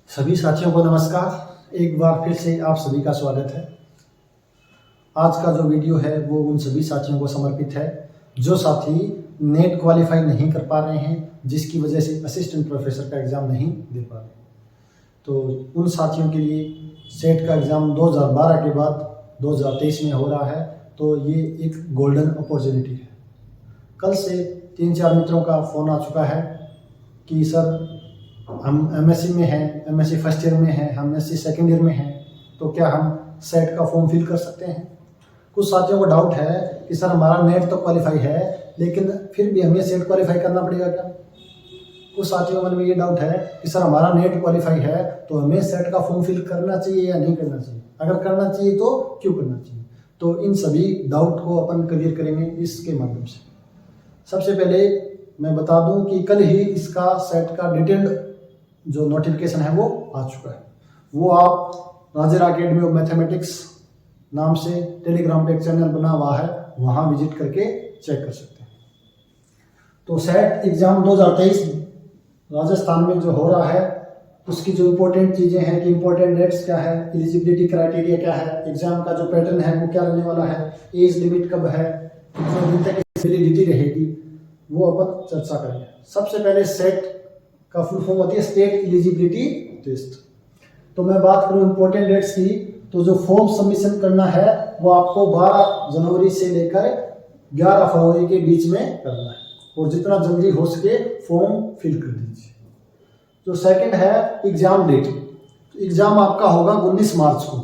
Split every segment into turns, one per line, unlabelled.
सभी साथियों को नमस्कार। एक बार फिर से आप सभी का स्वागत है। आज का जो वीडियो है वो उन सभी साथियों को समर्पित है जो साथी नेट क्वालिफाई नहीं कर पा रहे हैं, जिसकी वजह से असिस्टेंट प्रोफेसर का एग्ज़ाम नहीं दे पा रहे। तो उन साथियों के लिए सेट का एग्ज़ाम 2012 के बाद 2023 में हो रहा है, तो ये एक गोल्डन अपॉर्चुनिटी है। कल से 3-4 मित्रों का फ़ोन आ चुका है कि सर हम एमएससी में हैं, एमएससी फर्स्ट ईयर में हैं, हम एमएससी सेकेंड ईयर में हैं, तो क्या हम सेट का फॉर्म फिल कर सकते हैं। कुछ साथियों को डाउट है कि सर हमारा नेट तो क्वालिफाई है, लेकिन फिर भी हमें सेट क्वालिफाई करना पड़ेगा क्या। कुछ साथियों के मन में ये डाउट है कि सर हमारा नेट क्वालिफाई है तो हमें सेट का फॉर्म फिल करना चाहिए या नहीं करना चाहिए, अगर करना चाहिए तो क्यों करना चाहिए। तो इन सभी डाउट को अपन क्लियर करेंगे इसके माध्यम से। सबसे पहले मैं बता दूं कि कल ही इसका सेट का डिटेल्ड जो नोटिफिकेशन है वो आ चुका है। वो आप राजेरा अकेडमी ऑफ मैथमेटिक्स नाम से टेलीग्राम पे एक चैनल बना हुआ है, वहाँ विजिट करके चेक कर सकते हैं। तो सेट एग्ज़ाम 2023 राजस्थान में जो हो रहा है उसकी जो इम्पोर्टेंट चीज़ें हैं कि इम्पोर्टेंट डेट्स क्या है, एलिजिबिलिटी क्राइटेरिया क्या है, एग्ज़ाम का जो पैटर्न है वो क्या रहने वाला है, एज लिमिट कब है, कितने दिन तक वैलिडिटी रहेगी, वो अपन चर्चा करेंगे। सबसे पहले सेट का फुल फॉर्म होती है स्टेट एलिजिबिलिटी टेस्ट। तो मैं बात करूं इम्पोर्टेंट डेट्स की, तो जो फॉर्म सबमिशन करना है वो आपको 12 जनवरी से लेकर 11 फरवरी के बीच में करना है, और जितना जल्दी हो सके फॉर्म फिल कर दीजिए। जो सेकंड है एग्जाम डेट, एग्जाम आपका होगा 19 मार्च को।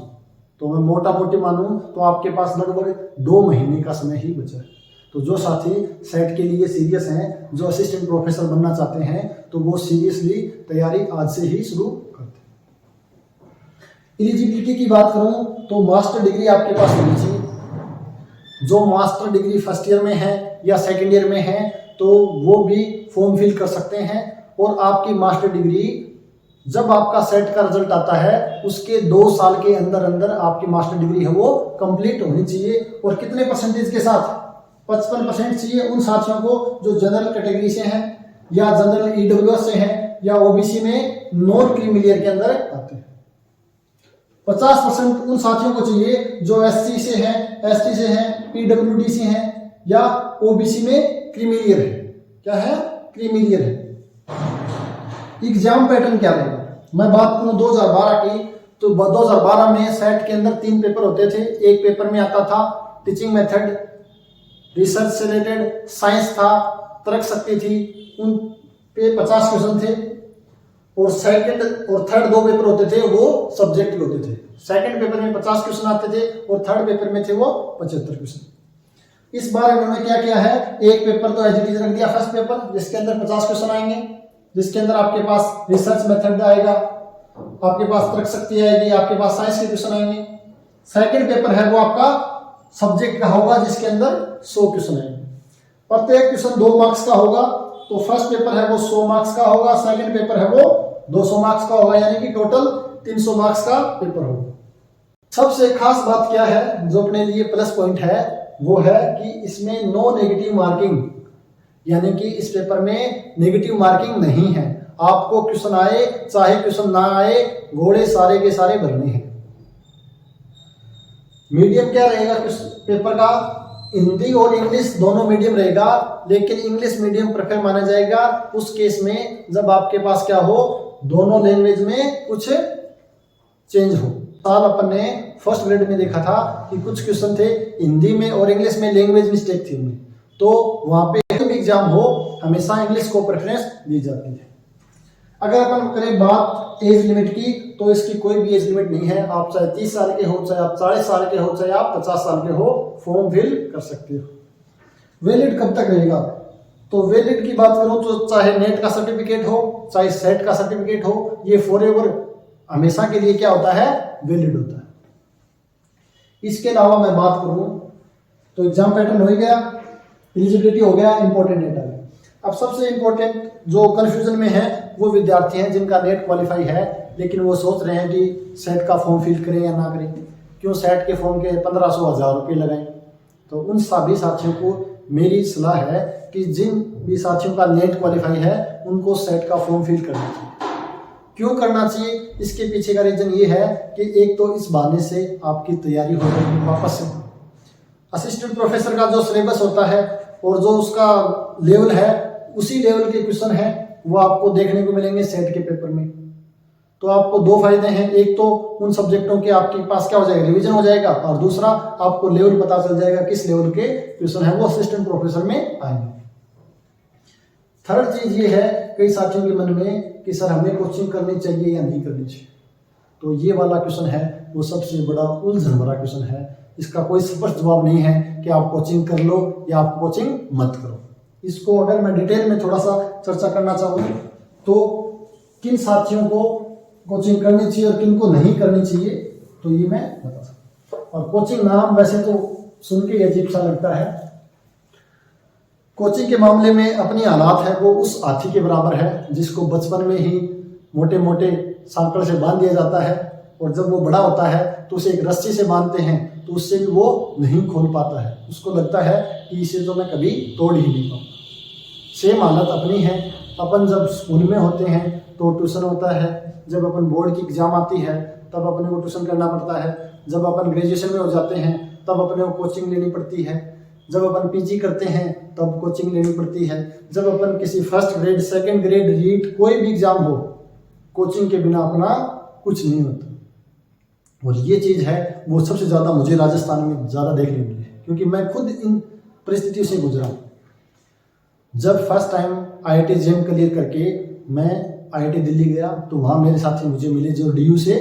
तो मैं मोटा मोटी मानूं तो आपके पास लगभग 2 महीने का समय ही बचा है। तो जो साथी सेट के लिए सीरियस हैं, जो असिस्टेंट प्रोफेसर बनना चाहते हैं, तो वो सीरियसली तैयारी आज से ही शुरू करते हैं। एलिजिबिलिटी की बात करूं तो मास्टर डिग्री आपके पास होनी चाहिए। जो मास्टर डिग्री फर्स्ट ईयर में है या सेकेंड ईयर में है तो वो भी फॉर्म फिल कर सकते हैं। और आपकी मास्टर डिग्री जब आपका सेट का रिजल्ट आता है उसके 2 साल के अंदर अंदर आपकी मास्टर डिग्री है वो कंप्लीट होनी चाहिए। और कितने परसेंटेज के साथ? 55% चाहिए उन साथियों को जो जनरल कैटेगरी से हैं या जनरल ईडब्ल्यूएस से हैं या ओबीसी में नॉन क्रीमिलियर के अंदर आते हैं। 50% उन साथियों को चाहिए जो एससी से हैं, एसटी से हैं, पीडब्ल्यूडी से हैं या ओबीसी में क्रीमिलियर है। क्या है? क्रीमिलियर है। एग्जाम पैटर्न क्या रहेगा? मैं बात करूं 2012 की, तो 2012 में सेट के अंदर 3 पेपर होते थे। एक पेपर में आता था टीचिंग मेथड, रिसर्च से रिलेटेड साइंस था, तर्क शक्ति थी, उन पे 50 क्वेश्चन थे। और सेकंड और थर्ड 2 पेपर होते थे वो सब्जेक्ट होते थे। सेकंड पेपर में 50 क्वेश्चन आते थे और थर्ड पेपर में थे वो 75 क्वेश्चन। इस बार इन्होंने क्या किया है, एक पेपर तो एज इट इज रख दिया फर्स्ट पेपर, जिसके अंदर 50 क्वेश्चन आएंगे, जिसके अंदर आपके पास रिसर्च मेथड आएगा, आपके पास तर्क शक्ति आएगी, आपके पास साइंस के क्वेश्चन आएंगे। सेकंड पेपर है वो आपका सब्जेक्ट का होगा, जिसके अंदर 100 क्वेश्चन आएंगे। प्रत्येक क्वेश्चन 2 मार्क्स का होगा। तो फर्स्ट पेपर है वो 100 मार्क्स का होगा, सेकंड पेपर है वो 200 मार्क्स का होगा, यानी कि टोटल 300 मार्क्स का पेपर होगा। सबसे खास बात क्या है जो अपने लिए प्लस पॉइंट है, वो है कि इसमें नो नेगेटिव मार्किंग, यानी कि इस पेपर में नेगेटिव मार्किंग नहीं है। आपको क्वेश्चन आए चाहे क्वेश्चन ना आए, घोड़े सारे के सारे भरने हैं। मीडियम क्या रहेगा पेपर का? हिंदी और इंग्लिश दोनों मीडियम रहेगा, लेकिन इंग्लिश मीडियम प्रेफर माना जाएगा उस केस में जब आपके पास क्या हो, दोनों लैंग्वेज में कुछ चेंज हो। साल अपन ने फर्स्ट ग्रेड में देखा था कि कुछ क्वेश्चन थे हिंदी में और इंग्लिश में, लैंग्वेज मिस्टेक थी उनमें। तो वहां पे एग्जाम हो हमेशा इंग्लिश को प्रेफरेंस दी जाती है। अगर अपन करें बात एज लिमिट की, तो इसकी कोई भी एज लिमिट नहीं है। आप चाहे 30 साल के हो, चाहे आप 40 साल के हो, चाहे आप 50 साल के हो, फॉर्म फिल कर सकते हो। वैलिड कब तक रहेगा? तो वैलिड की बात करूं तो चाहे नेट का सर्टिफिकेट हो, चाहे सेट का सर्टिफिकेट हो, ये फॉरएवर हमेशा के लिए क्या होता है, वैलिड होता है। इसके अलावा मैं बात करूं तो एग्जाम पैटर्न हो गया, एलिजिबिलिटी हो गया, इंपॉर्टेंट डेटा है। अब सबसे इंपॉर्टेंट जो कंफ्यूजन में है वो विद्यार्थी हैं जिनका नेट क्वालिफाई है, लेकिन वो सोच रहे हैं कि सेट का फॉर्म फिल करें या ना करें, क्यों सेट के फॉर्म के 1500-1000 रुपये लगाएं। तो उन सभी साथियों को मेरी सलाह है कि जिन भी साथियों का नेट क्वालिफाई है उनको सेट का फॉर्म फिल करना चाहिए। क्यों करना चाहिए, इसके पीछे का रीजन ये है कि एक तो इस बहाने से आपकी तैयारी हो जाएगी वापस से। असिस्टेंट प्रोफेसर का जो सिलेबस होता है और जो उसका लेवल है, उसी लेवल के क्वेश्चन है वो आपको देखने को मिलेंगे सेट के पेपर में। तो आपको दो फायदे हैं, एक तो उन सब्जेक्टों के आपके पास क्या हो जाएगा, रिवीजन हो जाएगा, और दूसरा आपको लेवल पता चल जाएगा किस लेवल के क्वेश्चन है वो असिस्टेंट प्रोफेसर में आएंगे। थर्ड चीज ये है कई साथियों के मन में कि सर हमें कोचिंग करनी चाहिए या नहीं करनी चाहिए। तो ये वाला क्वेश्चन है वो सबसे बड़ा उलझन भरा क्वेश्चन है। इसका कोई स्पष्ट जवाब नहीं है कि आप कोचिंग कर लो या आप कोचिंग मत करो। इसको अगर मैं डिटेल में थोड़ा सा चर्चा करना चाहूँ तो किन साथियों को कोचिंग करनी चाहिए और किन को नहीं करनी चाहिए, तो ये मैं बता सकता हूँ। और कोचिंग नाम वैसे तो सुन के अजीब सा लगता है। कोचिंग के मामले में अपनी हालात है वो उस हाथी के बराबर है जिसको बचपन में ही मोटे मोटे सांकड़ से बांध दिया जाता है, और जब वो बड़ा होता है तो उसे एक रस्सी से बांधते हैं तो उससे भी वो नहीं खोल पाता है। उसको लगता है कि इसे तो मैं कभी तोड़ ही नहीं पाऊँ। सेम हालत अपनी है। अपन जब स्कूल में होते हैं तो ट्यूशन होता है, जब अपन बोर्ड की एग्जाम आती है तब अपने को ट्यूशन करना पड़ता है, जब अपन ग्रेजुएशन में हो जाते हैं तब अपने को कोचिंग लेनी पड़ती है, जब अपन पीजी करते हैं तब कोचिंग लेनी पड़ती है, जब अपन किसी first grade second grade REET कोई भी एग्जाम हो, कोचिंग के बिना अपना कुछ नहीं होता। और ये चीज़ है वो सबसे ज़्यादा मुझे राजस्थान में ज़्यादा देखने मिली है, क्योंकि मैं खुद इन परिस्थितियों से गुजरा हूँ। जब first time IIT JEM clear करके मैं IIT दिल्ली गया तो वहाँ मेरे साथी मुझे मिले जो DU से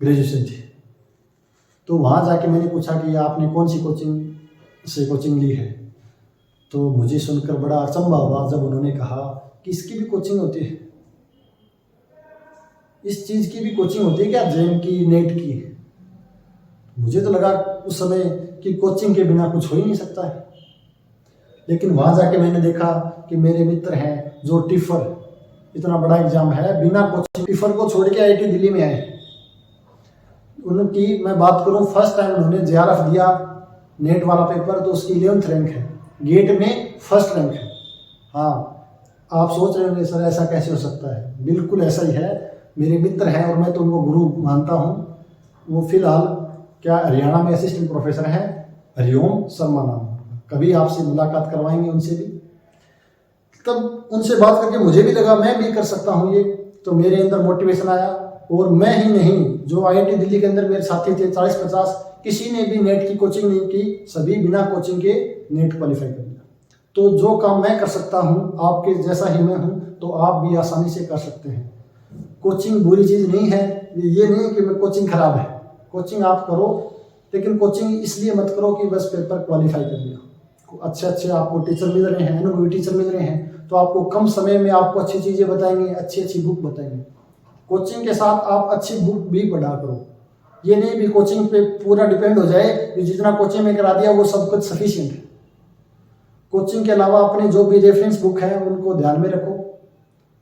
ग्रेजुएशन थे। तो वहाँ जाके मैंने पूछा कि आपने कौन सी कोचिंग ली है, तो मुझे सुनकर बड़ा अचंभा हुआ जब उन्होंने कहा कि इसकी भी कोचिंग होती है, इस चीज़ की भी कोचिंग होती है क्या, JEM की नेट की। मुझे तो लगा उस समय कि कोचिंग के बिना कुछ हो ही नहीं सकता है। लेकिन वहाँ जाके मैंने देखा कि मेरे मित्र हैं जो टिफर, इतना बड़ा एग्जाम है, बिना कोचिंग टिफर को छोड़ के IIT दिल्ली में आए। उनकी मैं बात करूँ, फर्स्ट टाइम उन्होंने JRF दिया नेट वाला पेपर, तो उसकी 11th रैंक है, गेट में फर्स्ट रैंक है। हाँ, आप सोच रहे होंगे सर ऐसा कैसे हो सकता है, बिल्कुल ऐसा ही है। मेरे मित्र हैं और मैं तो उनको गुरु मानता हूँ। वो फिलहाल क्या हरियाणा में असिस्टेंट प्रोफेसर हैं, हरिओम शर्मा नाम, कभी आपसे मुलाकात करवाएंगे उनसे भी। तब उनसे बात करके मुझे भी लगा मैं भी कर सकता हूँ ये, तो मेरे अंदर मोटिवेशन आया। और मैं ही नहीं, जो IIT दिल्ली के अंदर मेरे साथी थे 40-50, किसी ने भी नेट की कोचिंग नहीं की, सभी बिना कोचिंग के नेट क्वालिफाई कर लिया। तो जो काम मैं कर सकता हूँ, आपके जैसा ही मैं हूँ, तो आप भी आसानी से कर सकते हैं। कोचिंग बुरी चीज़ नहीं है, ये नहीं कि कोचिंग खराब है, कोचिंग आप करो, लेकिन कोचिंग इसलिए मत करो कि बस पेपर क्वालिफाई कर लिया। अच्छे आपको टीचर मिल रहे हैं, अनुभवी टीचर मिल रहे हैं, तो आपको कम समय में आपको अच्छी चीज़ें बताएंगे, अच्छी बुक बताएंगे। कोचिंग के साथ आप अच्छी बुक भी पढ़ा करो। ये नहीं भी कोचिंग पे पूरा डिपेंड हो जाए कि जितना कोचिंग में करा दिया वो सब कुछ सफिशिएंट है। कोचिंग के अलावा अपने जो भी रेफरेंस बुक है उनको ध्यान में रखो।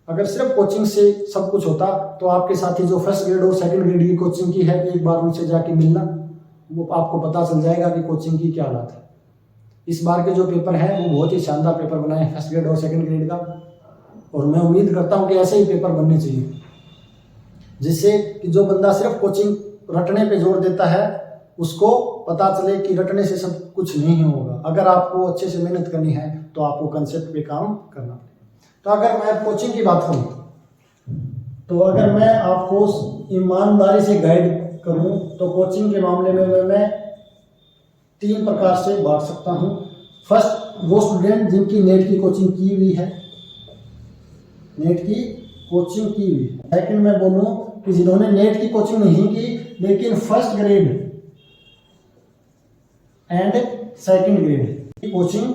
अगर सिर्फ कोचिंग से सब कुछ होता तो आपके साथी जो फर्स्ट ग्रेड और सेकंड ग्रेड की कोचिंग की है, एक बार उनसे जाके मिलना, वो आपको पता चल जाएगा कि कोचिंग की क्या हालत है। इस बार के जो पेपर हैं वो बहुत ही शानदार पेपर बनाए हैं फर्स्ट ग्रेड और सेकंड ग्रेड का, और मैं उम्मीद करता हूँ कि ऐसे ही पेपर बनने चाहिए, जिससे कि जो बंदा सिर्फ कोचिंग रटने पे जोर देता है उसको पता चले कि रटने से सब कुछ नहीं होगा। अगर आपको अच्छे से मेहनत करनी है तो आपको कंसेप्ट पे काम करना पड़ेगा। तो अगर मैं कोचिंग की बात करूं, तो अगर मैं आपको ईमानदारी से गाइड करूं तो कोचिंग के मामले में मैं 3 प्रकार से बांट सकता हूं। फर्स्ट, वो स्टूडेंट जिनकी नेट की कोचिंग की हुई है, नेट की कोचिंग की हुई है। सेकंड मैं बोलूं कि जिन्होंने नेट की कोचिंग नहीं की लेकिन first grade and second grade की कोचिंग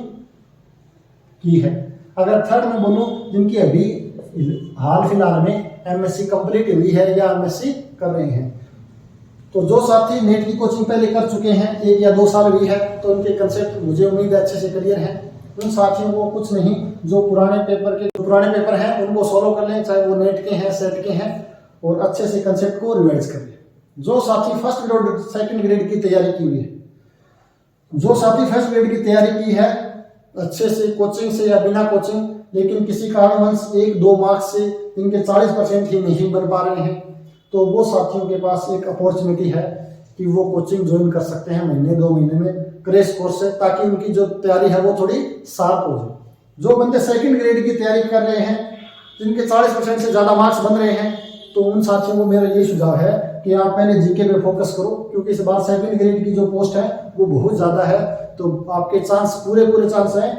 की है। अगर थर्ड में बोलूं जिनकी अभी हाल फिलहाल में MSc कंप्लीट हुई है या MSc कर रहे हैं, तो जो साथी नेट की कोचिंग पहले कर चुके हैं 1 या 2 साल हुई है, तो उनके कंसेप्ट मुझे उम्मीद है अच्छे से क्लियर हैं। उन साथियों को कुछ नहीं, जो पुराने पेपर हैं उनको सॉल्व कर लें, चाहे वो नेट के हैं सेट के हैं, और अच्छे से कंसेप्ट को रिवाइज कर लें। जो साथी फर्स्ट ग्रेड सेकंड ग्रेड की तैयारी की हुई है, जो साथी फर्स्ट ग्रेड की तैयारी की है अच्छे से कोचिंग से या बिना कोचिंग, लेकिन किसी कारणवश 1-2 मार्क्स से इनके 40% ही नहीं बन पा रहे हैं, तो वो साथियों के पास एक अपॉर्चुनिटी है कि वो कोचिंग ज्वाइन कर सकते हैं महीने 2 महीने में क्रैश कोर्स से, ताकि उनकी जो तैयारी है वो थोड़ी शार्प हो जाए। जो बंदे सेकंड ग्रेड की तैयारी कर रहे हैं, जिनके 40% से ज़्यादा मार्क्स बन रहे हैं, तो उन साथियों को मेरा ये सुझाव है कि आप पहले जीके पे फोकस करो, क्योंकि इस बार सेकंड ग्रेड की जो पोस्ट है वो बहुत ज़्यादा है। तो आपके चांस पूरे चांस हैं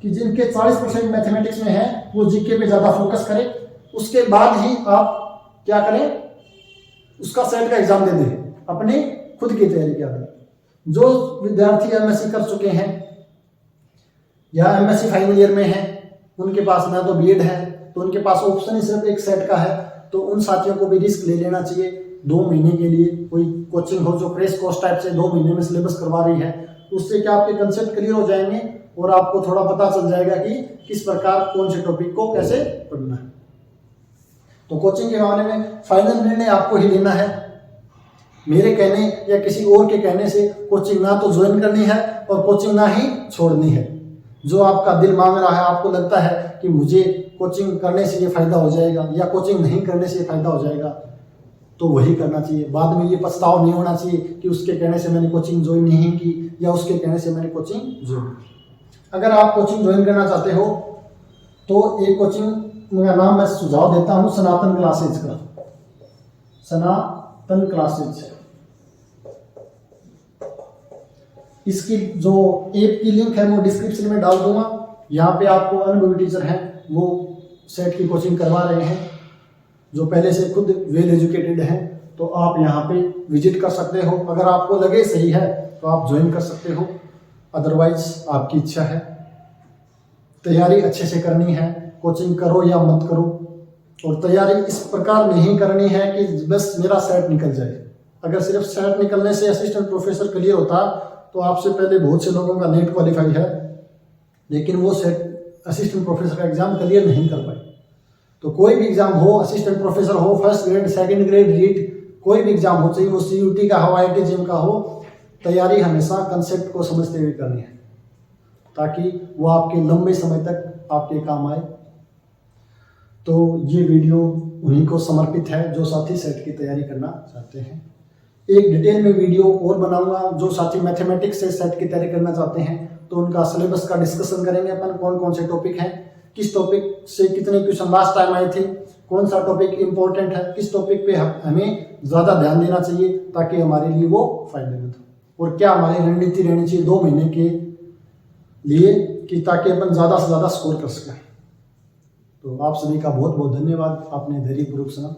कि जिनके 40% मैथमेटिक्स में है वो जीके पे ज़्यादा फोकस करें। उसके बाद ही आप क्या करें, उसका सेट का एग्जाम दे दें, अपने खुद की तैयारी क्या करें। जो विद्यार्थी एमएससी कर चुके हैं या एमएससी फाइनल ईयर में हैं, उनके पास ना तो बीएड है, तो उनके पास ऑप्शन ही सिर्फ एक सेट का है, तो उन साथियों को भी रिस्क ले लेना चाहिए। 2 महीने के लिए कोई कोचिंग हो जो क्रैश कोर्स टाइप से 2 महीने में सिलेबस करवा रही है, उससे क्या आपके कंसेप्ट क्लियर हो जाएंगे और आपको थोड़ा पता चल जाएगा कि किस प्रकार कौन से टॉपिक को कैसे पढ़ना है। तो कोचिंग के मामले में फाइनल निर्णय आपको ही लेना है। मेरे कहने या किसी और के कहने से कोचिंग ना तो ज्वाइन करनी है और कोचिंग ना ही छोड़नी है। जो आपका दिल मांग रहा है, आपको लगता है कि मुझे कोचिंग करने से ये फायदा हो जाएगा या कोचिंग नहीं करने से ये फायदा हो जाएगा, तो वही करना चाहिए। बाद में ये पछतावा नहीं होना चाहिए कि उसके कहने से मैंने कोचिंग ज्वाइन नहीं की या उसके कहने से मैंने कोचिंग ज्वाइन की। अगर आप कोचिंग ज्वाइन करना चाहते हो तो एक कोचिंग का नाम मैं सुझाव देता हूँ, सनातन क्लासेज का। सनातन क्लासेज, इसकी जो ऐप की लिंक है वो डिस्क्रिप्शन में डाल दूंगा। यहाँ पे आपको अनुभवी टीचर हैं, वो सेट की कोचिंग करवा रहे हैं, जो पहले से खुद वेल एजुकेटेड हैं, तो आप यहाँ पे विजिट कर सकते हो। अगर आपको लगे सही है तो आप ज्वाइन कर सकते हो, अदरवाइज आपकी इच्छा है। तैयारी अच्छे से करनी है, कोचिंग करो या मत करो, और तैयारी इस प्रकार नहीं करनी है कि बस मेरा सेट निकल जाए। अगर सिर्फ सेट निकलने से असिस्टेंट प्रोफेसर क्लियर होता तो आपसे पहले बहुत से लोगों का नेट क्वालिफाई है, लेकिन वो सेट असिस्टेंट प्रोफेसर का एग्जाम क्लियर नहीं कर पाए। तो कोई भी एग्जाम हो, असिस्टेंट प्रोफेसर हो, first grade, second grade, REET, कोई भी एग्जाम हो, चाहिए वो CUT का हो, IIT का हो, तैयारी हमेशा कंसेप्ट को समझते हुए करनी है, ताकि वो आपके लंबे समय तक आपके काम आए। तो ये वीडियो उन्हीं को समर्पित है जो साथी सेट की तैयारी करना चाहते हैं। एक डिटेल में वीडियो और बनाऊंगा, जो साथी मैथमेटिक्स से सेट की तैयारी करना चाहते हैं तो उनका सिलेबस का डिस्कशन करेंगे अपन, कौन कौन से टॉपिक हैं, किस टॉपिक से कितने क्वेश्चन लास्ट टाइम आए थे, कौन सा टॉपिक इंपॉर्टेंट है, किस टॉपिक पे हमें ज़्यादा ध्यान देना चाहिए ताकि हमारे लिए वो फायदेमंद हो, और क्या हमारी रणनीति रहनी चाहिए 2 महीने के लिए कि ताकि अपन ज़्यादा से ज़्यादा स्कोर कर सकें। तो आप सभी का बहुत बहुत धन्यवाद, आपने धैर्यपूर्वक सुना।